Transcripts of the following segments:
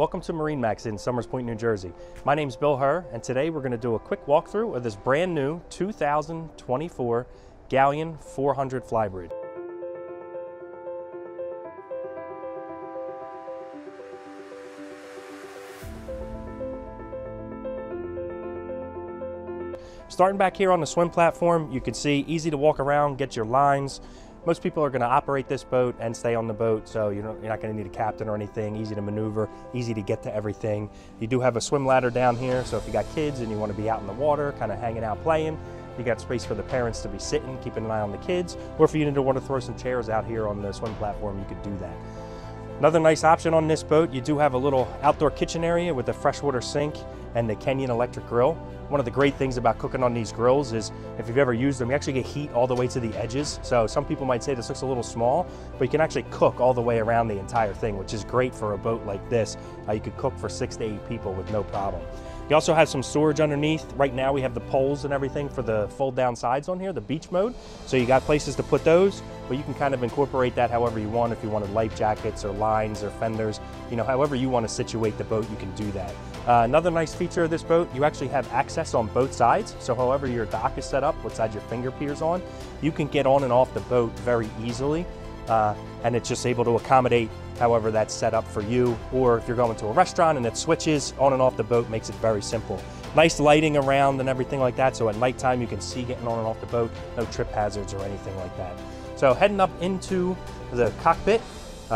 Welcome to MarineMax in Somers Point, New Jersey. My name's Bill Herr, and today we're going to do a quick walkthrough of this brand new 2024 Galeon 400 Flybridge. Starting back here on the swim platform, you can see easy to walk around, get your lines. Most people are going to operate this boat and stay on the boat, so you're not going to need a captain or anything. Easy to maneuver, easy to get to everything. You do have a swim ladder down here, so if you got kids and you want to be out in the water, kind of hanging out playing, you got space for the parents to be sitting, keeping an eye on the kids, or if you need to want to throw some chairs out here on the swim platform, you could do that. Another nice option on this boat, you do have a little outdoor kitchen area with a freshwater sink and the Kenyon electric grill. One of the great things about cooking on these grills is if you've ever used them, you actually get heat all the way to the edges. So some people might say this looks a little small, but you can actually cook all the way around the entire thing, which is great for a boat like this. You could cook for 6 to 8 people with no problem. You also have some storage underneath. Right now we have the poles and everything for the fold down sides on here, the beach mode. So you got places to put those, but you can kind of incorporate that however you want. If you wanted life jackets or lines or fenders, however you want to situate the boat, you can do that. Another nice feature of this boat, you actually have access on both sides. So however your dock is set up, what side your finger piers on, you can get on and off the boat very easily. And it's just able to accommodate however that's set up for you, or if you're going to a restaurant and it switches on and off the boat, makes it very simple. Nice lighting around and everything like that, so at nighttime you can see getting on and off the boat, no trip hazards or anything like that. So heading up into the cockpit,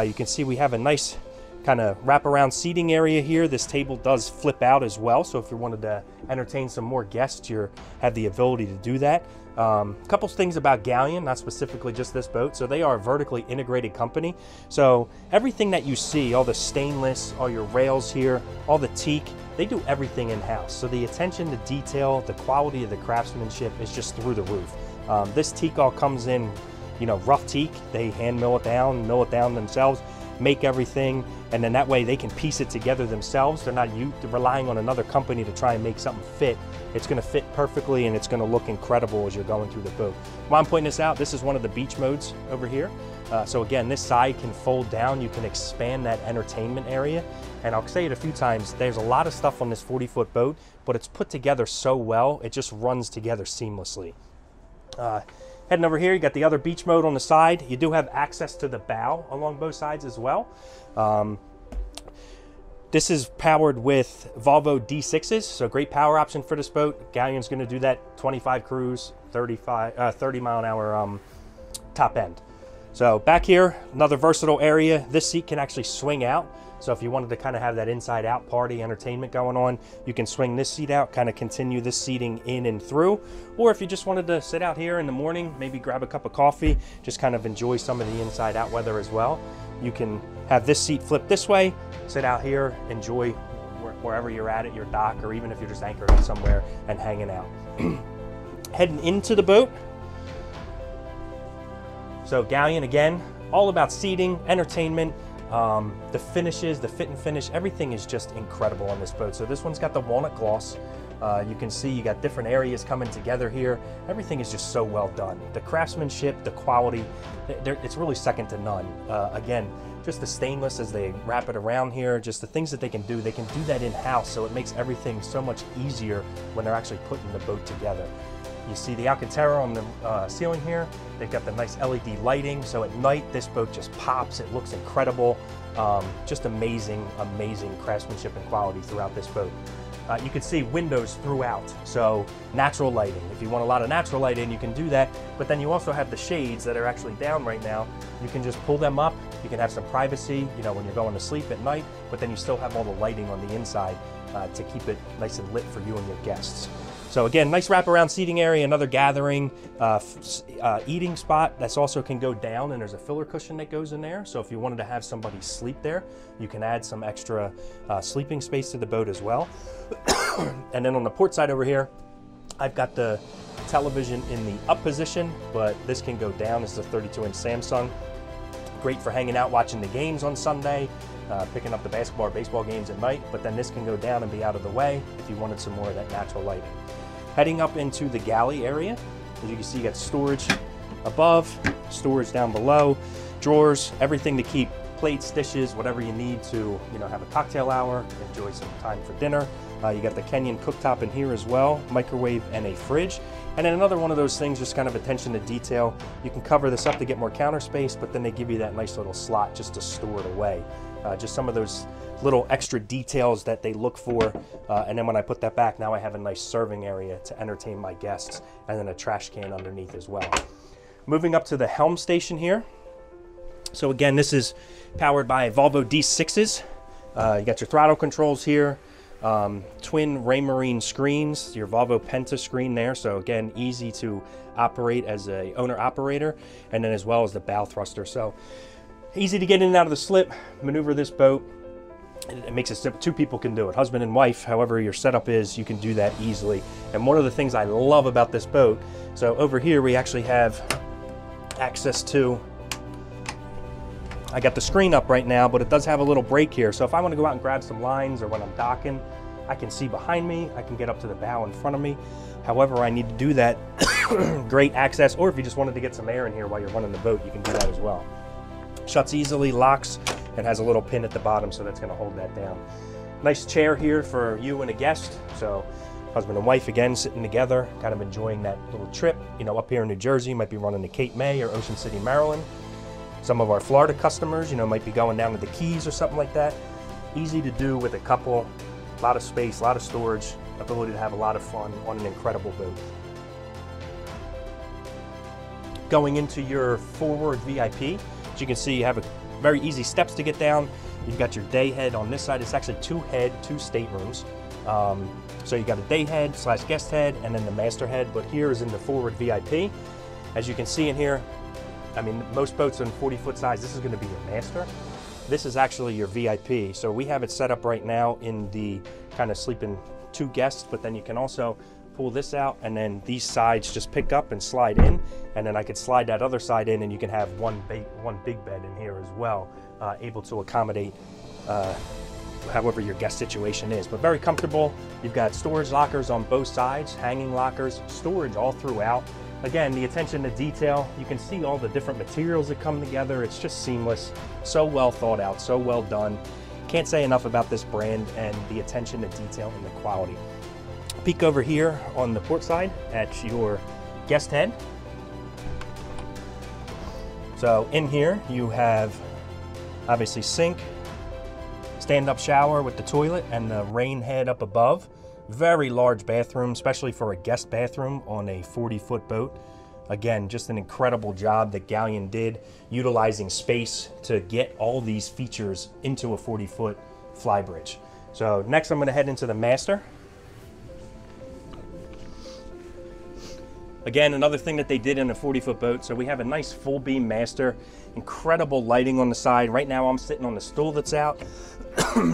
you can see we have a nice kind of wraparound seating area here. This table does flip out as well, so if you wanted to entertain some more guests, you have the ability to do that. Couple things about Galeon, not specifically just this boat. So they are a vertically integrated company. So everything that you see, all the stainless, all your rails here, all the teak, they do everything in-house. So the attention to detail, the quality of the craftsmanship is just through the roof. This teak all comes in, rough teak. They hand mill it down themselves, make everything, and then that way they can piece it together themselves. They're not relying on another company to try and make something fit. It's going to fit perfectly and it's going to look incredible as you're going through the boat. While I'm pointing this out, this is one of the beach modes over here. So again, this side can fold down. You can expand that entertainment area. And I'll say it a few times, there's a lot of stuff on this 40-foot boat, but it's put together so well, it just runs together seamlessly. Heading over here, you got the other beach mode on the side. You do have access to the bow along both sides as well. This is powered with Volvo D6s, so great power option for this boat. Galeon's going to do that 25 cruise, 30 mile an hour top end. So back here, another versatile area. This seat can actually swing out. So if you wanted to kind of have that inside out party entertainment going on, you can swing this seat out, kind of continue this seating in and through. Or if you just wanted to sit out here in the morning, maybe grab a cup of coffee, just kind of enjoy some of the inside out weather as well. You can have this seat flip this way, sit out here, enjoy wherever you're at your dock, or even if you're just anchored somewhere and hanging out. Heading into the boat. So Galeon, again, all about seating, entertainment. The finishes, the fit and finish, everything is just incredible on this boat. So this one's got the walnut gloss. You can see you got different areas coming together here. Everything is just so well done. The craftsmanship, the quality, it's really second to none. Again, just the stainless as they wrap it around here, just the things that they can do that in-house, so it makes everything so much easier when they're actually putting the boat together. You see the Alcantara on the ceiling here. They've got the nice LED lighting, so at night this boat just pops. It looks incredible. Just amazing, amazing craftsmanship and quality throughout this boat. You can see windows throughout, so natural lighting. If you want a lot of natural lighting, you can do that, but then you also have the shades that are actually down right now. You can just pull them up. You can have some privacy, when you're going to sleep at night, but then you still have all the lighting on the inside to keep it nice and lit for you and your guests. So again, nice wraparound seating area, another gathering, eating spot that's also can go down, and there's a filler cushion that goes in there. So if you wanted to have somebody sleep there, you can add some extra sleeping space to the boat as well. And then on the port side over here, I've got the television in the up position, but this can go down. This is a 32-inch Samsung. Great for hanging out, watching the games on Sunday, picking up the basketball or baseball games at night, but then this can go down and be out of the way if you wanted some more of that natural lighting. Heading up into the galley area, as you can see, you got storage above, storage down below, drawers, everything to keep plates, dishes, whatever you need to, you know, have a cocktail hour, enjoy some time for dinner. You got the Kenyon cooktop in here as well, microwave and a fridge. And then another one of those things, just kind of attention to detail. You can cover this up to get more counter space, but then they give you that nice little slot just to store it away. Just some of those little extra details that they look for. And then when I put that back, now I have a nice serving area to entertain my guests, and then a trash can underneath as well. Moving up to the helm station here. So again, this is powered by Volvo D6s. You got your throttle controls here. Twin Raymarine screens, your Volvo Penta screen there. So again, easy to operate as a owner operator, and then as well as the bow thruster. So easy to get in and out of the slip, maneuver this boat. It makes it simple. 2 people can do it, husband and wife, however your setup is, you can do that easily. And one of the things I love about this boat, so over here we actually have access to, I got the screen up right now, but it does have a little break here. So if I want to go out and grab some lines, or when I'm docking, I can see behind me, I can get up to the bow in front of me. However I need to do that, great access. Or if you just wanted to get some air in here while you're running the boat, you can do that as well. Shuts easily, locks, and has a little pin at the bottom, so that's going to hold that down. Nice chair here for you and a guest. So husband and wife, again, sitting together, kind of enjoying that little trip. You know, up here in New Jersey, you might be running to Cape May or Ocean City, Maryland. Some of our Florida customers, you know, might be going down to the Keys or something like that. Easy to do with a couple, a lot of space, a lot of storage, ability to have a lot of fun on an incredible boat. Going into your forward VIP, as you can see, you have a very easy steps to get down. You've got your day head on this side. It's actually 2 head, 2 staterooms. So you got a day head / guest head, and then the master head, but here is in the forward VIP. As you can see in here, I mean, most boats in 40-foot size, this is going to be your master. This is actually your VIP. So we have it set up right now in the kind of sleeping 2 guests, but then you can also pull this out, and then these sides just pick up and slide in, and then I could slide that other side in, and you can have one big bed in here as well, able to accommodate however your guest situation is. But very comfortable. You've got storage lockers on both sides, hanging lockers, storage all throughout. Again, the attention to detail, you can see all the different materials that come together. It's just seamless, so well thought out, so well done. Can't say enough about this brand and the attention to detail and the quality. Peek over here on the port side at your guest head. So in here you have obviously sink, stand-up shower with the toilet, and the rain head up above. Very large bathroom, especially for a guest bathroom on a 40-foot boat. Again, just an incredible job that Galeon did, utilizing space to get all these features into a 40-foot flybridge. So next I'm going to head into the master. Again, another thing that they did in a 40-foot boat, so we have a nice full beam master, incredible lighting on the side. Right now I'm sitting on the stool that's out.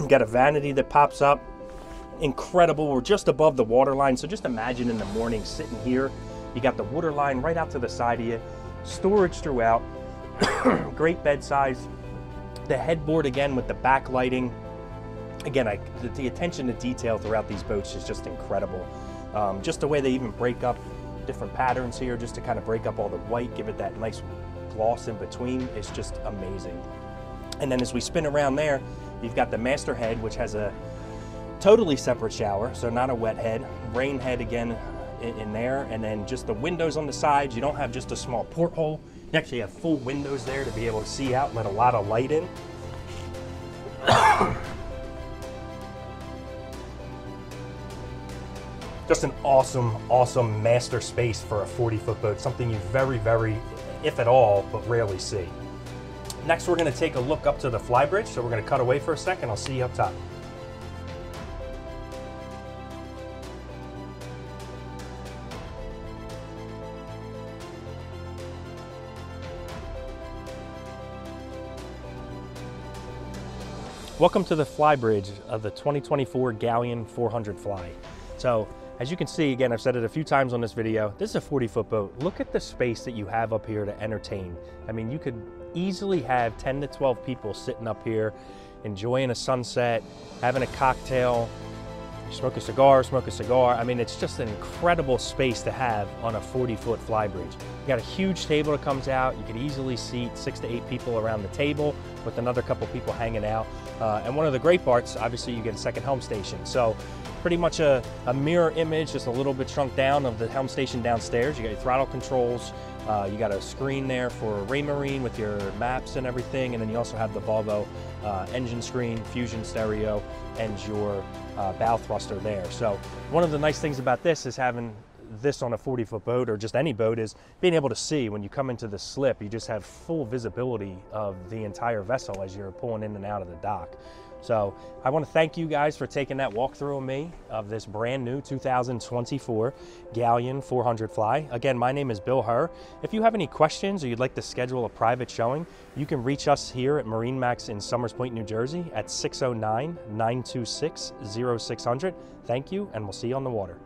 Got a vanity that pops up. Incredible. We're just above the water line, so just imagine in the morning sitting here, you got the water line right out to the side of you, storage throughout, great bed size, the headboard again with the backlighting. Again, the attention to detail throughout these boats is just incredible. Just the way they even break up different patterns here, just to kind of break up all the white, give it that nice gloss in between, is just amazing. And then as we spin around there, you've got the master head, which has a totally separate shower, so not a wet head. Rain head again in there, and then just the windows on the sides. You don't have just a small porthole. You actually have full windows there to be able to see out and let a lot of light in. Just an awesome, awesome master space for a 40-foot boat. Something you very, if at all, but rarely see. Next, we're going to take a look up to the flybridge. So we're going to cut away for a second. I'll see you up top. Welcome to the flybridge of the 2024 Galeon 400 Fly. So as you can see, again, I've said it a few times on this video, this is a 40-foot boat. Look at the space that you have up here to entertain. I mean, you could easily have 10 to 12 people sitting up here, enjoying a sunset, having a cocktail, smoke a cigar, smoke a cigar. I mean, it's just an incredible space to have on a 40-foot fly bridge. You got a huge table that comes out. You could easily seat 6 to 8 people around the table with another couple people hanging out. And one of the great parts, obviously, you get a second helm station. So pretty much a mirror image, just a little bit shrunk down of the helm station downstairs. You got your throttle controls. You got a screen there for Raymarine with your maps and everything, and then you also have the Volvo engine screen, Fusion stereo, and your bow thruster there. So one of the nice things about this is having this on a 40-foot boat, or just any boat, is being able to see when you come into the slip. You just have full visibility of the entire vessel as you're pulling in and out of the dock. So I want to thank you guys for taking that walkthrough of me of this brand new 2024 Galeon 400 Fly. Again, my name is Bill Herr. If you have any questions or you'd like to schedule a private showing, you can reach us here at MarineMax in Somers Point, New Jersey at 609-926-0600. Thank you, and we'll see you on the water.